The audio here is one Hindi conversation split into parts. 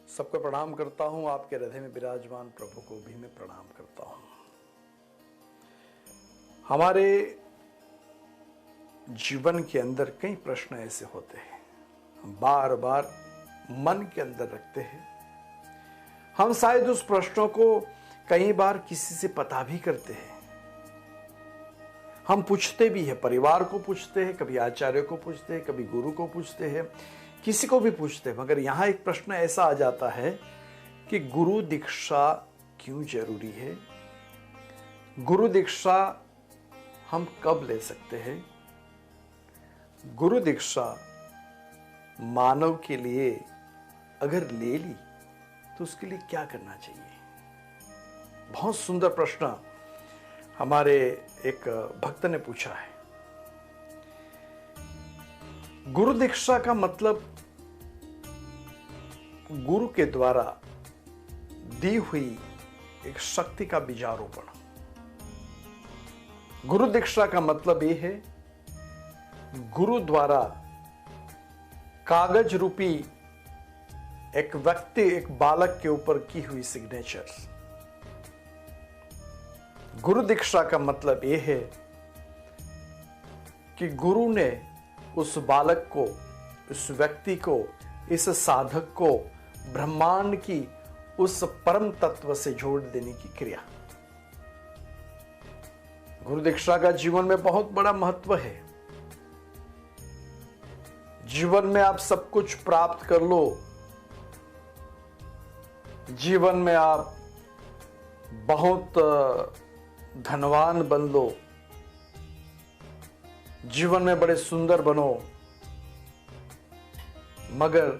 सबको प्रणाम करता हूं। आपके हृदय में विराजमान प्रभु को भी मैं प्रणाम करता हूं। हमारे जीवन के अंदर कई प्रश्न ऐसे होते हैं, हम बार बार मन के अंदर रखते हैं। हम शायद उस प्रश्नों को कई बार किसी से पता भी करते हैं। हम पूछते भी हैं, परिवार को पूछते हैं, कभी आचार्य को पूछते हैं, कभी गुरु को पूछते हैं, किसी को भी पूछते हैं। मगर यहां एक प्रश्न ऐसा आ जाता है कि गुरु दीक्षा क्यों जरूरी है? गुरु दीक्षा हम कब ले सकते हैं? गुरु दीक्षा मानव के लिए अगर ले ली तो उसके लिए क्या करना चाहिए? बहुत सुंदर प्रश्न हमारे एक भक्त ने पूछा है। गुरु दीक्षा का मतलब गुरु के द्वारा दी हुई एक शक्ति का बीजारोपण। गुरु दीक्षा का मतलब यह है गुरु द्वारा कागज रूपी एक व्यक्ति, एक बालक के ऊपर की हुई सिग्नेचर। गुरु दीक्षा का मतलब यह है कि गुरु ने उस बालक को, उस व्यक्ति को, इस साधक को ब्रह्मांड की उस परम तत्व से जोड़ देने की क्रिया। गुरु दीक्षा का जीवन में बहुत बड़ा महत्व है। जीवन में आप सब कुछ प्राप्त कर लो, जीवन में आप बहुत धनवान बन लो, जीवन में बड़े सुंदर बनो, मगर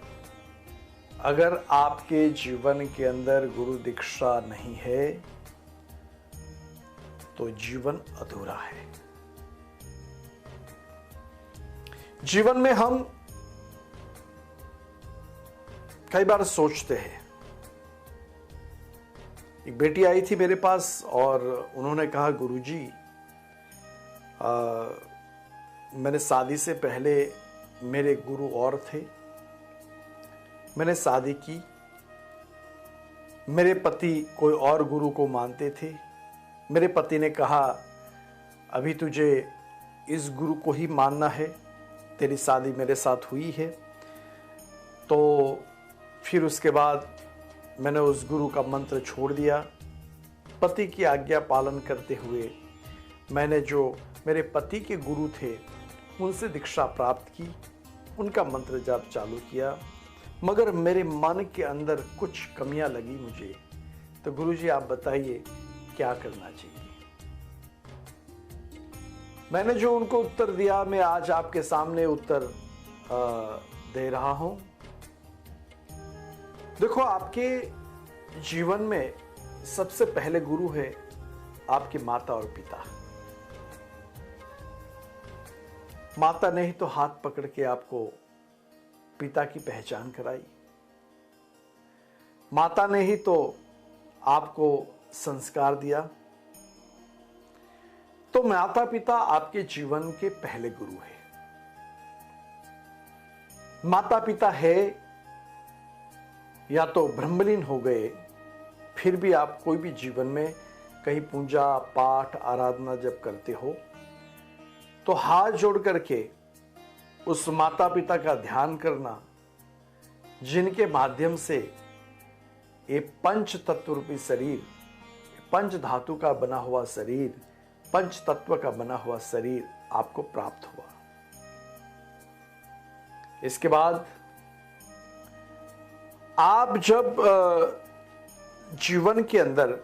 अगर आपके जीवन के अंदर गुरु दीक्षा नहीं है तो जीवन अधूरा है। जीवन में हम कई बार सोचते हैं। एक बेटी आई थी मेरे पास और उन्होंने कहा, गुरुजी, मैंने शादी से पहले मेरे गुरु और थे, मैंने शादी की, मेरे पति कोई और गुरु को मानते थे। मेरे पति ने कहा, अभी तुझे इस गुरु को ही मानना है, तेरी शादी मेरे साथ हुई है। तो फिर उसके बाद मैंने उस गुरु का मंत्र छोड़ दिया। पति की आज्ञा पालन करते हुए मैंने जो मेरे पति के गुरु थे उनसे दीक्षा प्राप्त की, उनका मंत्र जाप चालू किया। मगर मेरे मन के अंदर कुछ कमियां लगी मुझे। तो गुरुजी आप बताइए क्या करना चाहिए? मैंने जो उनको उत्तर दिया, मैं आज आपके सामने उत्तर दे रहा हूं। देखो, आपके जीवन में सबसे पहले गुरु है आपके माता और पिता। माता ने ही तो हाथ पकड़ के आपको पिता की पहचान कराई। माता ने ही तो आपको संस्कार दिया। तो माता पिता आपके जीवन के पहले गुरु है। माता पिता है या तो ब्रह्मलीन हो गए, फिर भी आप कोई भी जीवन में कहीं पूजा पाठ आराधना जब करते हो तो हाथ जोड़ करके उस माता पिता का ध्यान करना, जिनके माध्यम से ये पंच तत्व रूपी शरीर, पंच धातु का बना हुआ शरीर, पंच तत्व का बना हुआ शरीर आपको प्राप्त हुआ। इसके बाद आप जब जीवन के अंदर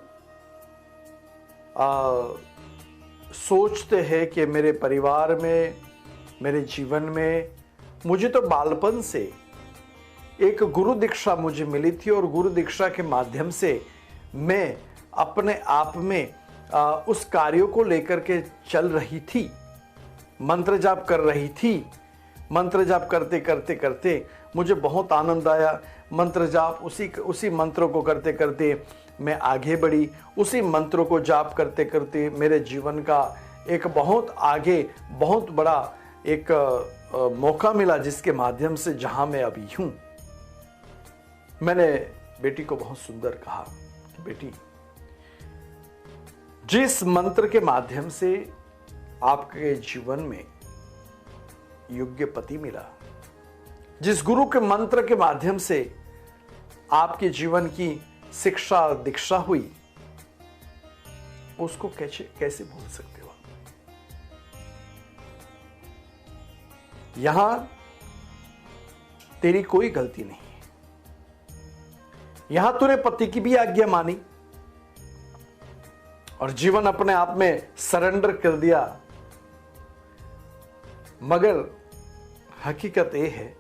सोचते हैं कि मेरे परिवार में, मेरे जीवन में, मुझे तो बालपन से एक गुरु दीक्षा मुझे मिली थी और गुरु दीक्षा के माध्यम से मैं अपने आप में उस कार्यों को लेकर के चल रही थी, मंत्र जाप कर रही थी। मंत्र जाप करते करते करते मुझे बहुत आनंद आया। मंत्र जाप उसी मंत्रों को करते करते मैं आगे बढ़ी। उसी मंत्रों को जाप करते करते मेरे जीवन का एक बहुत आगे, बहुत बड़ा एक मौका मिला, जिसके माध्यम से जहां मैं अभी हूं। मैंने बेटी को बहुत सुंदर कहा कि बेटी, जिस मंत्र के माध्यम से आपके जीवन में योग्य पति मिला, जिस गुरु के मंत्र के माध्यम से आपके जीवन की शिक्षा दीक्षा हुई, उसको कैसे भूल सकते हो? यहां तेरी कोई गलती नहीं है। यहां तूने पति की भी आज्ञा मानी और जीवन अपने आप में सरेंडर कर दिया, मगर हकीकत यह है,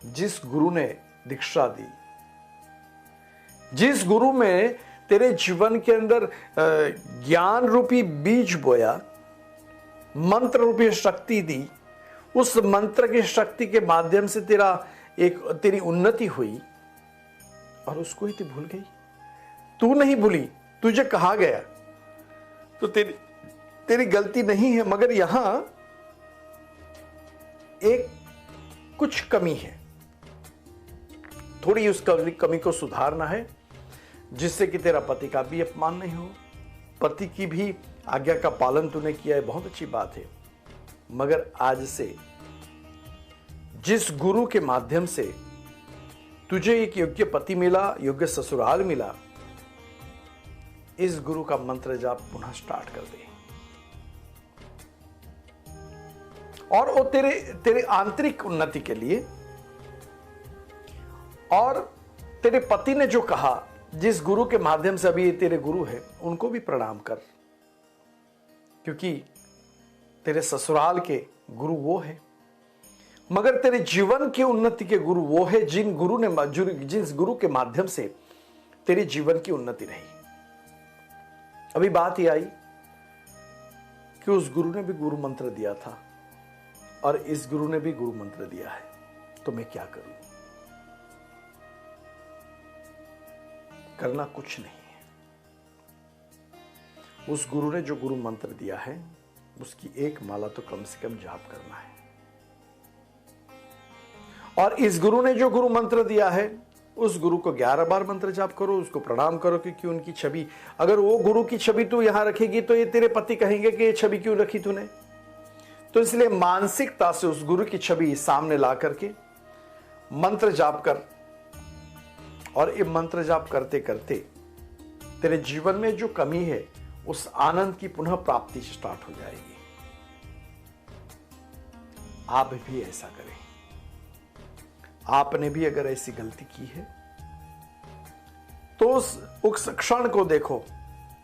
जिस गुरु ने दीक्षा दी, जिस गुरु में तेरे जीवन के अंदर ज्ञान रूपी बीज बोया, मंत्र रूपी शक्ति दी, उस मंत्र की शक्ति के माध्यम से तेरी उन्नति हुई, और उसको ही तू भूल गई। तू नहीं भूली, तुझे कहा गया तो तेरी गलती नहीं है, मगर यहां एक कुछ कमी है, थोड़ी उस कमी को सुधारना है, जिससे कि तेरा पति का भी अपमान नहीं हो। पति की भी आज्ञा का पालन तूने किया है, बहुत अच्छी बात है, मगर आज से जिस गुरु के माध्यम से तुझे एक योग्य पति मिला, योग्य ससुराल मिला, इस गुरु का मंत्र जाप पुनः स्टार्ट कर दे। और वो तेरे आंतरिक उन्नति के लिए, और तेरे पति ने जो कहा, जिस गुरु के माध्यम से अभी ये तेरे गुरु है, उनको भी प्रणाम कर, क्योंकि तेरे ससुराल के गुरु वो है, मगर तेरे जीवन की उन्नति के गुरु वो है जिस गुरु के माध्यम से तेरे जीवन की उन्नति रही। अभी बात ये आई कि उस गुरु ने भी गुरु मंत्र दिया था और इस गुरु ने भी गुरु मंत्र दिया है, तो मैं क्या करूं? करना कुछ नहीं है। उस गुरु ने जो गुरु मंत्र दिया है, उसकी एक माला तो कम से कम जाप करना है। और इस गुरु ने जो गुरु मंत्र दिया है, उस गुरु को 11 बार मंत्र जाप करो, उसको प्रणाम करो, क्योंकि उनकी छवि, अगर वो गुरु की छवि तू यहां रखेगी तो ये तेरे पति कहेंगे कि ये छवि क्यों रखी तूने। तो इसलिए मानसिकता से उस गुरु की छवि सामने ला करके मंत्र जाप कर, और ये मंत्र जाप करते करते तेरे जीवन में जो कमी है, उस आनंद की पुनः प्राप्ति स्टार्ट हो जाएगी। आप भी ऐसा करें। आपने भी अगर ऐसी गलती की है तो उस क्षण को देखो,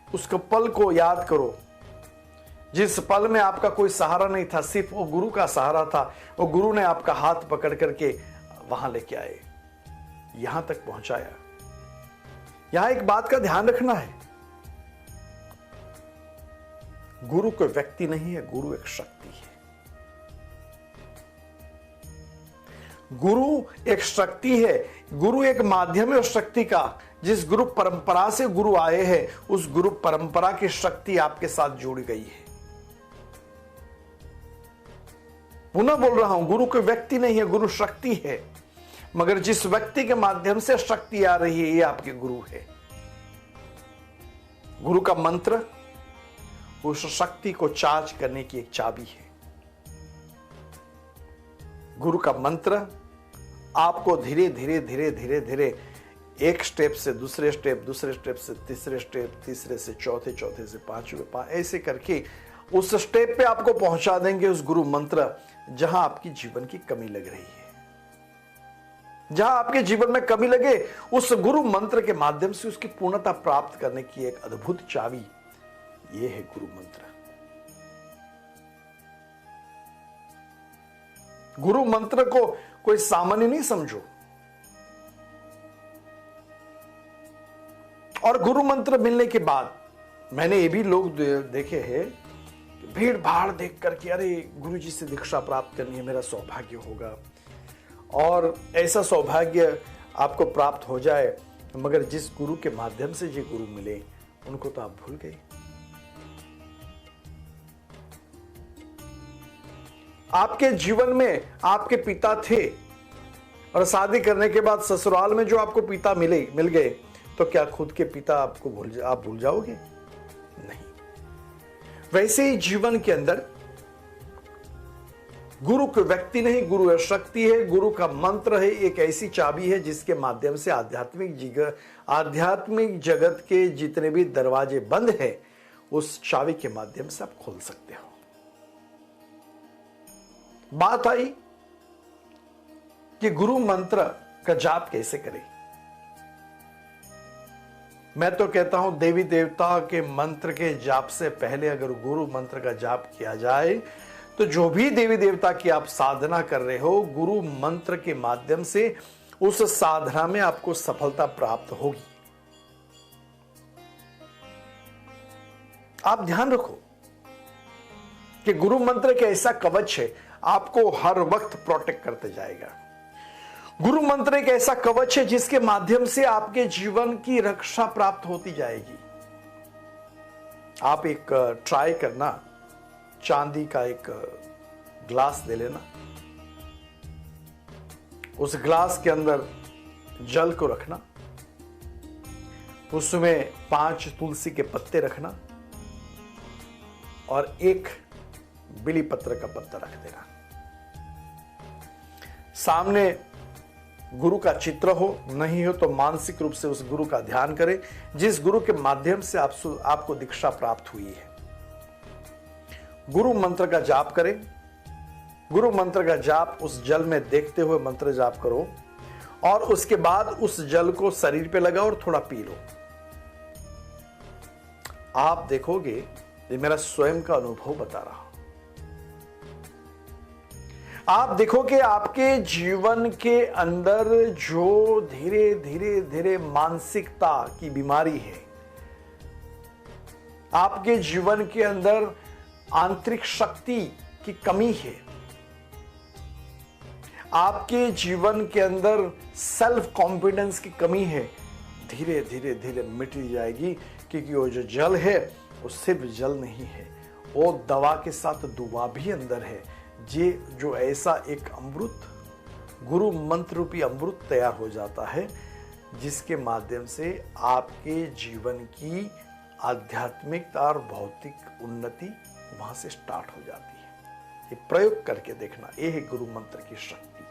उसके पल को याद करो, जिस पल में आपका कोई सहारा नहीं था, सिर्फ वो गुरु का सहारा था। वो गुरु ने आपका हाथ पकड़ करके वहां लेके आए, यहां तक पहुंचाया। यहां एक बात का ध्यान रखना है, गुरु कोई व्यक्ति नहीं है, गुरु एक शक्ति है। गुरु एक शक्ति है, गुरु एक माध्यम है उस शक्ति का। जिस गुरु परंपरा से गुरु आए हैं, उस गुरु परंपरा की शक्ति आपके साथ जुड़ गई है। पुनः बोल रहा हूं, गुरु कोई व्यक्ति नहीं है, गुरु शक्ति है, मगर जिस व्यक्ति के माध्यम से शक्ति आ रही है, ये आपके गुरु है। गुरु का मंत्र उस शक्ति को चार्ज करने की एक चाबी है। गुरु का मंत्र आपको धीरे धीरे धीरे धीरे धीरे एक स्टेप से दूसरे स्टेप, दूसरे स्टेप से तीसरे स्टेप, तीसरे से चौथे, चौथे से पांचवें, ऐसे करके उस स्टेप पे आपको पहुंचा देंगे उस गुरु मंत्र, जहां आपकी जीवन की कमी लग रही है। जहां आपके जीवन में कमी लगे, उस गुरु मंत्र के माध्यम से उसकी पूर्णता प्राप्त करने की एक अद्भुत चाबी, यह है गुरु मंत्र। गुरु मंत्र को कोई सामान्य नहीं समझो। और गुरु मंत्र मिलने के बाद मैंने ये भी लोग देखे हैं, भीड़ भाड़ देख करके, अरे गुरु जी से दीक्षा प्राप्त करनी है, मेरा सौभाग्य होगा, और ऐसा सौभाग्य आपको प्राप्त हो जाए, मगर जिस गुरु के माध्यम से ये गुरु मिले, उनको तो आप भूल गए। आपके जीवन में आपके पिता थे, और शादी करने के बाद ससुराल में जो आपको पिता मिल गए, तो क्या खुद के पिता आपको आप भूल जाओगे? नहीं। वैसे ही जीवन के अंदर गुरु कोई व्यक्ति नहीं, गुरु एक शक्ति है, गुरु का मंत्र है, एक ऐसी चाबी है जिसके माध्यम से आध्यात्मिक जगत के जितने भी दरवाजे बंद हैं, उस चाबी के माध्यम से आप खोल सकते हो। बात आई कि गुरु मंत्र का जाप कैसे करें। मैं तो कहता हूं देवी देवता के मंत्र के जाप से पहले अगर गुरु मंत्र का जाप किया जाए, तो जो भी देवी देवता की आप साधना कर रहे हो, गुरु मंत्र के माध्यम से उस साधना में आपको सफलता प्राप्त होगी। आप ध्यान रखो कि गुरु मंत्र एक ऐसा कवच है, आपको हर वक्त प्रोटेक्ट करते जाएगा। गुरु मंत्र एक ऐसा कवच है जिसके माध्यम से आपके जीवन की रक्षा प्राप्त होती जाएगी। आप एक ट्राई करना, चांदी का एक ग्लास ले लेना, उस ग्लास के अंदर जल को रखना, उसमें 5 तुलसी के पत्ते रखना और एक बिली पत्र का पत्ता रख देना। सामने गुरु का चित्र हो, नहीं हो तो मानसिक रूप से उस गुरु का ध्यान करें जिस गुरु के माध्यम से आपको दीक्षा प्राप्त हुई है। गुरु मंत्र का जाप करें। गुरु मंत्र का जाप उस जल में देखते हुए मंत्र जाप करो और उसके बाद उस जल को शरीर पे लगाओ और थोड़ा पी लो। आप देखोगे, ये मेरा स्वयं का अनुभव बता रहा हूं, आप देखोगे आपके जीवन के अंदर जो धीरे धीरे धीरे मानसिकता की बीमारी है, आपके जीवन के अंदर आंतरिक शक्ति की कमी है, आपके जीवन के अंदर सेल्फ कॉन्फिडेंस की कमी है, धीरे धीरे धीरे मिट जाएगी। क्योंकि वो जो जल है वो सिर्फ जल नहीं है, वो दवा के साथ दुआ भी अंदर है। ये जो ऐसा एक अमृत, गुरु मंत्र रूपी अमृत तैयार हो जाता है, जिसके माध्यम से आपके जीवन की आध्यात्मिक और भौतिक उन्नति वहां से स्टार्ट हो जाती है। ये प्रयोग करके देखना, ये है गुरु मंत्र की शक्ति।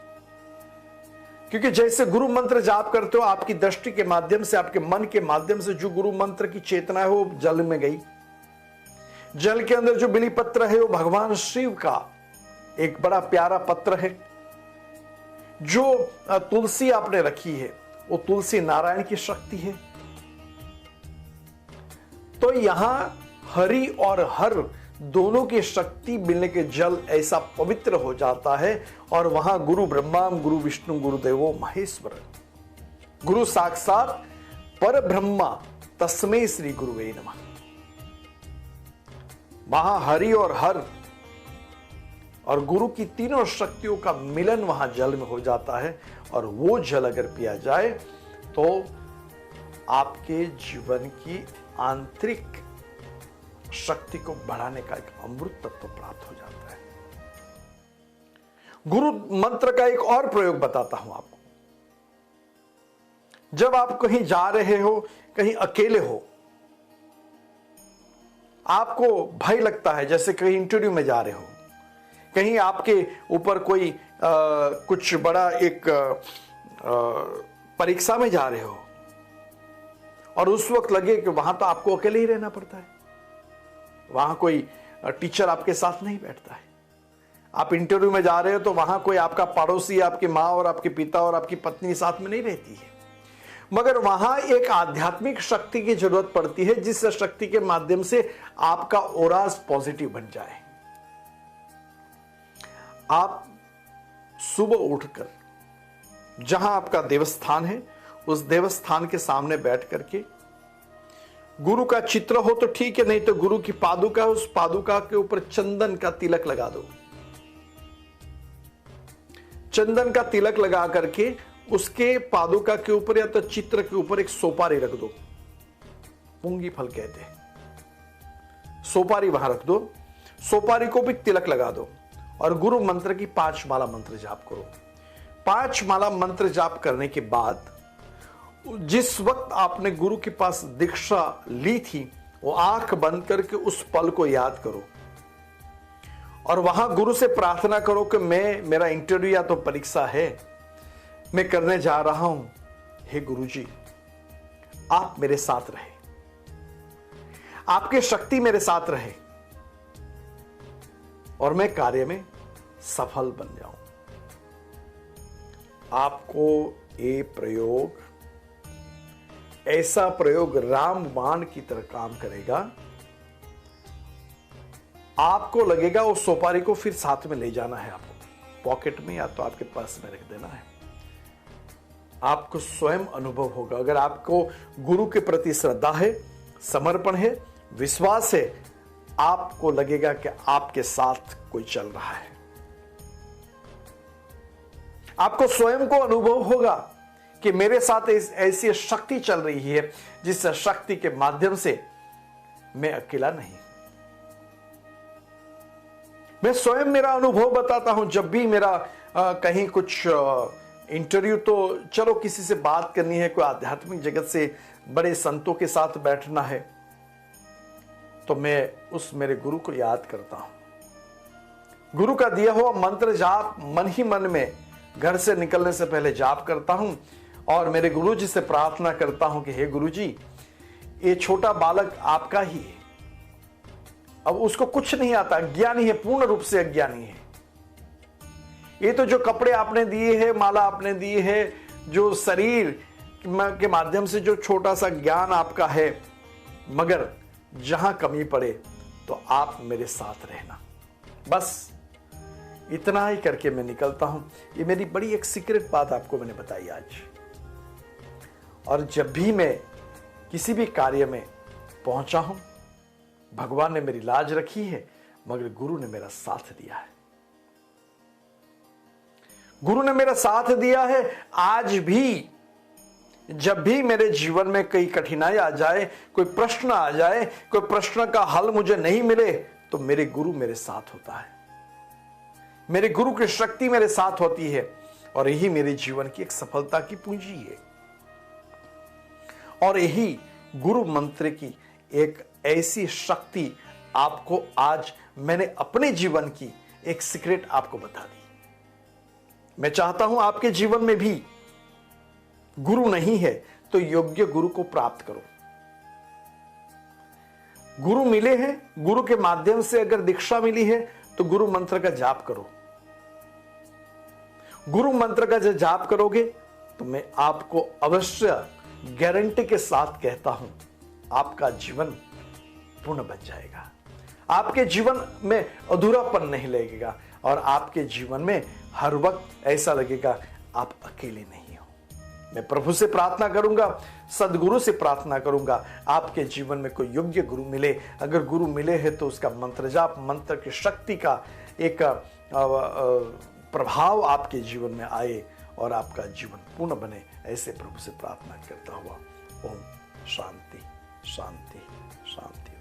क्योंकि जैसे गुरु मंत्र जाप करते हो, आपकी दृष्टि के माध्यम से, आपके मन के माध्यम से जो गुरु मंत्र की चेतना है वो जल में गई। जल के अंदर जो बिली पत्र है वो भगवान शिव का एक बड़ा प्यारा पत्र है। जो तुलसी आपने रखी है वो तुलसी नारायण की शक्ति है। तो यहां हरि और हर दोनों की शक्ति मिलने के जल ऐसा पवित्र हो जाता है और वहां गुरु ब्रह्मा, गुरु विष्णु, गुरुदेवो महेश्वर, गुरु साक्षात पर ब्रह्मा तस्मै श्री गुरुवे नमः। वहां हरि और हर और गुरु की तीनों शक्तियों का मिलन वहां जल में हो जाता है और वो जल अगर पिया जाए तो आपके जीवन की आंतरिक शक्ति को बढ़ाने का एक अमृत तत्व प्राप्त हो जाता है। गुरु मंत्र का एक और प्रयोग बताता हूं आपको। जब आप कहीं जा रहे हो, कहीं अकेले हो, आपको भय लगता है, जैसे कहीं इंटरव्यू में जा रहे हो, कहीं आपके ऊपर कोई कुछ बड़ा एक परीक्षा में जा रहे हो और उस वक्त लगे कि वहां तो आपको अकेले ही रहना पड़ता है, वहां कोई टीचर आपके साथ नहीं बैठता है। आप इंटरव्यू में जा रहे हो तो वहां कोई आपका पड़ोसी, आपकी मां और आपके पिता और आपकी पत्नी साथ में नहीं रहती है, मगर वहां एक आध्यात्मिक शक्ति की जरूरत पड़ती है जिस शक्ति के माध्यम से आपका ओराज पॉजिटिव बन जाए। आप सुबह उठकर जहां आपका देवस्थान है उस देवस्थान के सामने बैठ करके गुरु का चित्र हो तो ठीक है, नहीं तो गुरु की पादुका, उस पादुका के ऊपर चंदन का तिलक लगा दो। चंदन का तिलक लगा करके उसके पादुका के ऊपर या तो चित्र के ऊपर एक सोपारी रख दो, पुंगी फल कहते हैं, सोपारी वहां रख दो, सोपारी को भी तिलक लगा दो और गुरु मंत्र की 5 माला मंत्र जाप करो। 5 माला मंत्र जाप करने के बाद जिस वक्त आपने गुरु के पास दीक्षा ली थी, वो आंख बंद करके उस पल को याद करो और वहां गुरु से प्रार्थना करो कि मेरा इंटरव्यू या तो परीक्षा है, मैं करने जा रहा हूं। हे गुरु जी, आप मेरे साथ रहे, आपकी शक्ति मेरे साथ रहे और मैं कार्य में सफल बन जाऊं। आपको ये प्रयोग, ऐसा प्रयोग रामबाण की तरह काम करेगा। आपको लगेगा उस सोपारी को फिर साथ में ले जाना है, आपको पॉकेट में या तो आपके पर्स में रख देना है। आपको स्वयं अनुभव होगा। अगर आपको गुरु के प्रति श्रद्धा है, समर्पण है, विश्वास है, आपको लगेगा कि आपके साथ कोई चल रहा है। आपको स्वयं को अनुभव होगा कि मेरे साथ ऐसी शक्ति चल रही है जिस शक्ति के माध्यम से मैं अकेला नहीं। मैं स्वयं मेरा अनुभव बताता हूं। जब भी मेरा कहीं कुछ इंटरव्यू, तो चलो किसी से बात करनी है, कोई आध्यात्मिक जगत से बड़े संतों के साथ बैठना है, तो मैं उस मेरे गुरु को याद करता हूं। गुरु का दिया हुआ मंत्र जाप मन ही मन में घर से निकलने से पहले जाप करता हूं और मेरे गुरु जी से प्रार्थना करता हूं कि हे गुरु जी, ये छोटा बालक आपका ही है। अब उसको कुछ नहीं आता, अज्ञानी है, पूर्ण रूप से अज्ञानी है। ये तो जो कपड़े आपने दिए हैं, माला आपने दी है, जो शरीर के माध्यम से जो छोटा सा ज्ञान आपका है, मगर जहां कमी पड़े तो आप मेरे साथ रहना। बस इतना ही करके मैं निकलता हूं। ये मेरी बड़ी एक सीक्रेट बात आपको मैंने बताई आज। और जब भी मैं किसी भी कार्य में पहुंचा हूं, भगवान ने मेरी लाज रखी है, मगर गुरु ने मेरा साथ दिया है। गुरु ने मेरा साथ दिया है। आज भी जब भी मेरे जीवन में कोई कठिनाई आ जाए, कोई प्रश्न आ जाए, कोई प्रश्न का हल मुझे नहीं मिले, तो मेरे गुरु मेरे साथ होता है। मेरे गुरु की शक्ति मेरे साथ होती है और यही मेरे जीवन की एक सफलता की पूंजी है। और यही गुरु मंत्र की एक ऐसी शक्ति आपको आज मैंने अपने जीवन की एक सीक्रेट आपको बता दी। मैं चाहता हूं आपके जीवन में भी गुरु नहीं है तो योग्य गुरु को प्राप्त करो। गुरु मिले हैं, गुरु के माध्यम से अगर दीक्षा मिली है तो गुरु मंत्र का जाप करो। गुरु मंत्र का जब जाप करोगे तो मैं आपको अवश्य गारंटी के साथ कहता हूं, आपका जीवन पूर्ण बन जाएगा। आपके जीवन में अधूरापन नहीं लगेगा और आपके जीवन में हर वक्त ऐसा लगेगा आप अकेले नहीं हो। मैं प्रभु से प्रार्थना करूंगा, सदगुरु से प्रार्थना करूंगा, आपके जीवन में कोई योग्य गुरु मिले। अगर गुरु मिले हैं तो उसका मंत्र जाप, मंत्र की शक्ति का एक प्रभाव आपके जीवन में आए और आपका जीवन पूर्ण बने। ऐसे प्रभु से प्रार्थना करता हुआ ओम शांति शांति शांति।